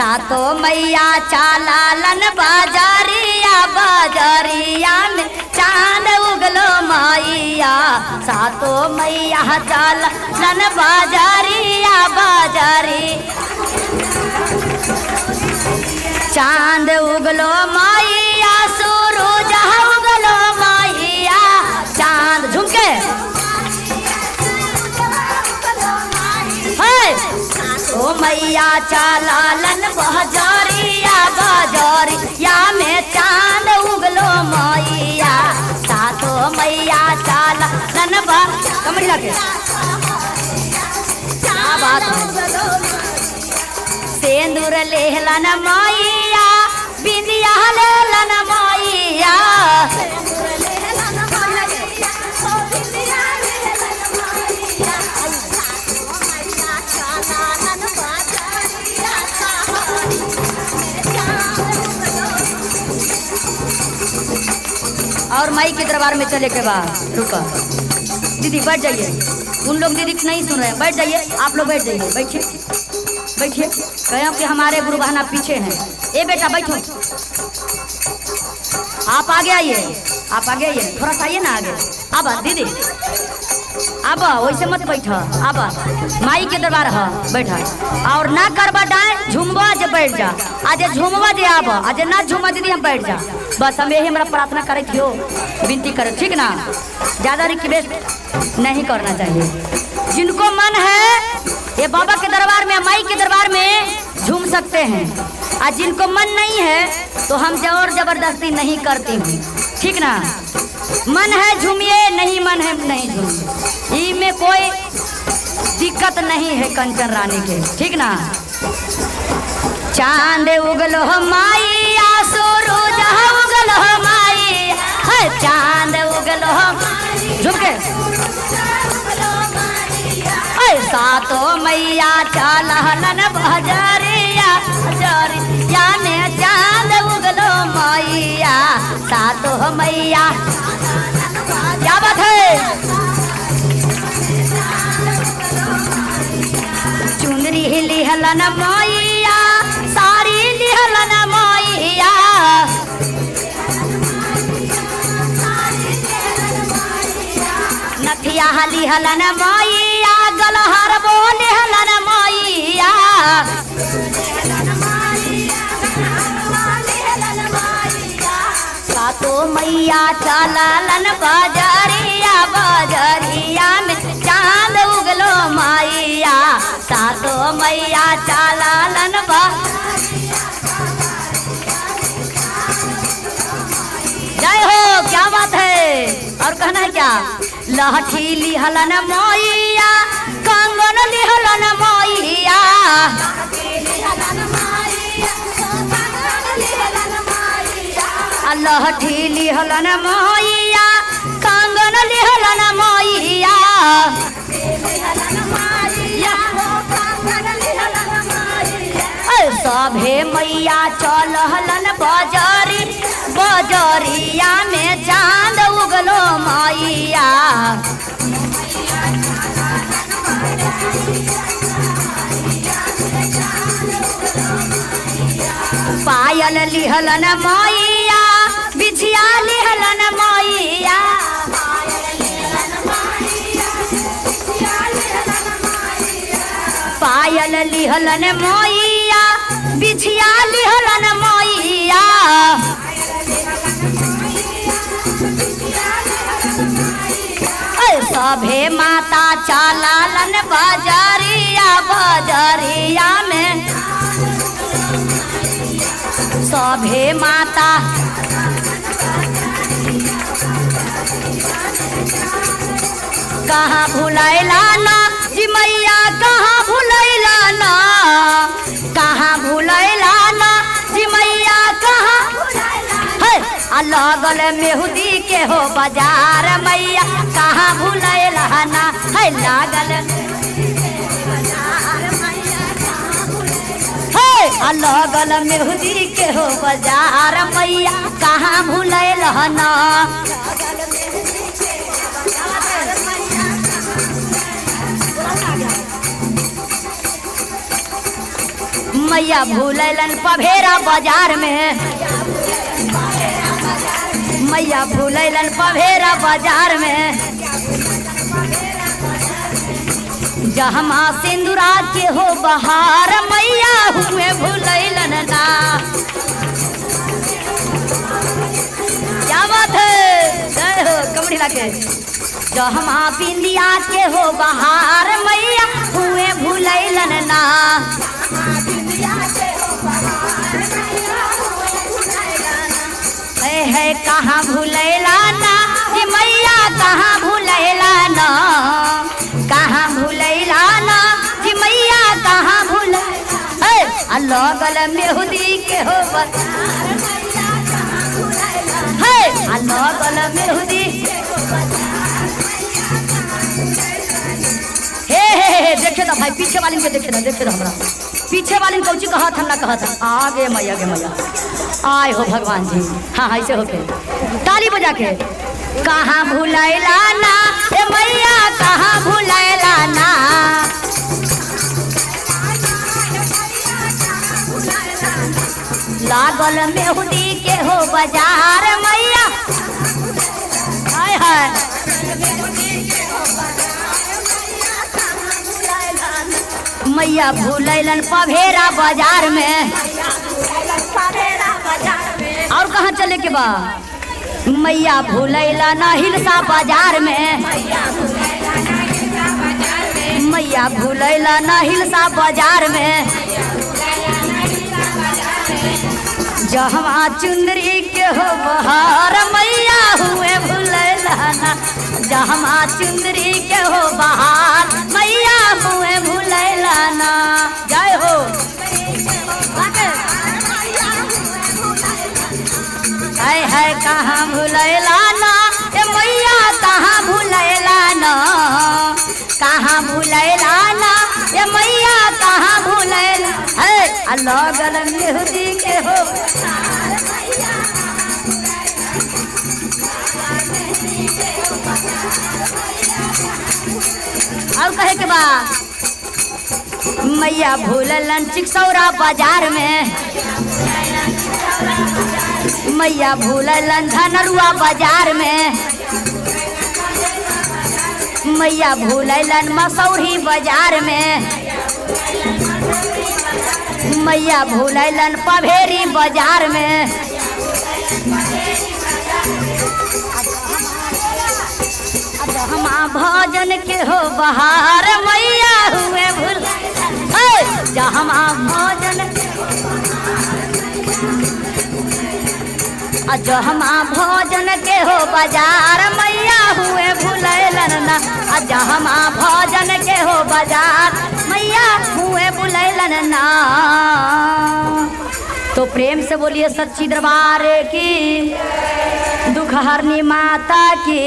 सातो मैया चालालन बाजारिया बाजारिया में चांद उगलो मैया। सातो मैया चालालन बाजारिया बाजारी चांद उगलो मैया सूरज उगलो मैया। चांद झुमके ओ मैया चालालन बाजारिया बाजारिया में चांद उगलो मैया। सातो मैया चालालन कमर लगे क्या बात है। सेंदूर लेहलन मैया बिंदिया लेलन मैया। और माई के दरबार में चले के बाद रुका दीदी बैठ जाइए। उन लोग दीदी नहीं सुन रहे हैं, बैठ जाइए। आप लोग बैठ जाइए, बैठिए बैठिए। कहें कि हमारे गुरु बहना पीछे हैं। ए बेटा बैठो, आप आगे आइए, आप आगे आइए, थोड़ा सा आइए ना आगे। अब दीदी अब वैसे मत बैठो। अब माई के दरबार है बैठा और ना कर बटाए झुमवा जे बैठ जा। आज झुमवा जे आब आज ना झुमा दीदी हम बैठ जा। बस हम यही हमारा प्रार्थना करे थियो, विनती करे, ठीक ना। ज़्यादा रिक्वेस्ट नहीं करना चाहिए। जिनको मन है ये बाबा के दरबार में माई के दरबार में झूम सकते हैं, और जिनको मन नहीं है तो हम जोर जबरदस्ती नहीं करती हूँ, ठीक ना। मन है झूमिए, नहीं मन है नहीं झूमिए, इसमें कोई दिक्कत नहीं है कंचन रानी के, ठीक ना। चांद उगलो मैया सूरज उगलो मैया। चांद उगलो झुमके सातो मैया चालालन बाजारिया बाजारिया में चांद उगलो मैया। सातो मैया क्या बात है। चुनरी लिहलन मैया साड़ी लिहलन मैया। नथिया लिहलन मैया गलहर बो लिहलन मैया। सातो मैया चालालन बाजारिया बाजारिया में चांद उगलो मैया। सातो मैया चालालन जय हो, क्या बात है। और कहना है क्या। लहठी लिहलन मैया कंगन लिहलन मैया। लहठी लिहलन मैया कंगन लिहलन मैया। सभे मैया चलहलन बाजारी बाजारिया में चांद उगलो मैया। पायल लिहलन मैया बिछिया लिहलन मैया। पायल लिहलन मैया बिछिया लिहलन मैया। सभे माता चालालन बाजारिया बाजारिया में। सभे माता कहाँ भुलैला ना जी मैया, कहाँ भुलैला ना, कहाँ भुलैला ना जी मैया, कहाँ है। लगल मेहदी के हो बाजार मैया, कहाँ भुलैला ना है। लागल लगल मेहदी के हो बाजार मैया, कहाँ भुलैला ना। मैया भूलैलन पभेरा बाजार में, मैया भूलैलन पभेरा बाजार में। जहमा सिंदूरा के हो बहार मैया हुए भूलैलन ना। क्या बात है, जय हो कमड़ी लाके। जहमा बिंदिया के हो बहार मैया हुए भूलैलन ना। है कहाँ भूलैला ना कि मैया कहाँ भूलैला ना, कहाँ भूलैला ना कि मैया कहाँ भूलैला। लगल मेहदी के हो है, लगल मेहदी। हे देखे ना भाई, पीछे वाली के देखे ना, देखे ना हमरा पीछे वाली कौची कहत हम ना कहत। आगे मैया गे मैया आए हो भगवान जी। हाँ ऐसे होके ताली बजा के। कहाँ भूलैला ना ए मैया, कहाँ भूलैला ना। लागल मेहदी के हो बाजार मैया, हाय हाय। मैया भूलैलन पभेरा बाजार में। और कहाँ चले के बा? मैया भूलैला ना हिलसा बाजार में, मैया भूलैला ना हिलसा बाजार में। जहवा चुंदरी के हो बहार मैया हुए भूलैला ना। जहवा चुंदरी के हो बहार मैया हुए भूलैला ना। जय हो। है कहाँ भूलैला ना ए मैया, कहाँ भूलैला ना, कहाँ भूलैला ना ए मैया, कहाँ भूलैला। है लगल मेहदी के हो। और कहे के बा? मैया भूललन चिकसौरा बाजार में, मैया भूललन धनरुआ बाजार में। मैया भूललन मसौरी बाजार में, मैया भूललन पभेरी बाजार में। जहमा भोजन के हो बहार मैया हुए भूल। जहमा भोजन जहमा भोजन के हो बाजार मैया हुए भूलैलन ना। जहमा भोजन के हो बाजार मैया हुए भूलैलन ना। तो प्रेम से बोलिए सच्ची दरबार की, दुख हरनी माता की।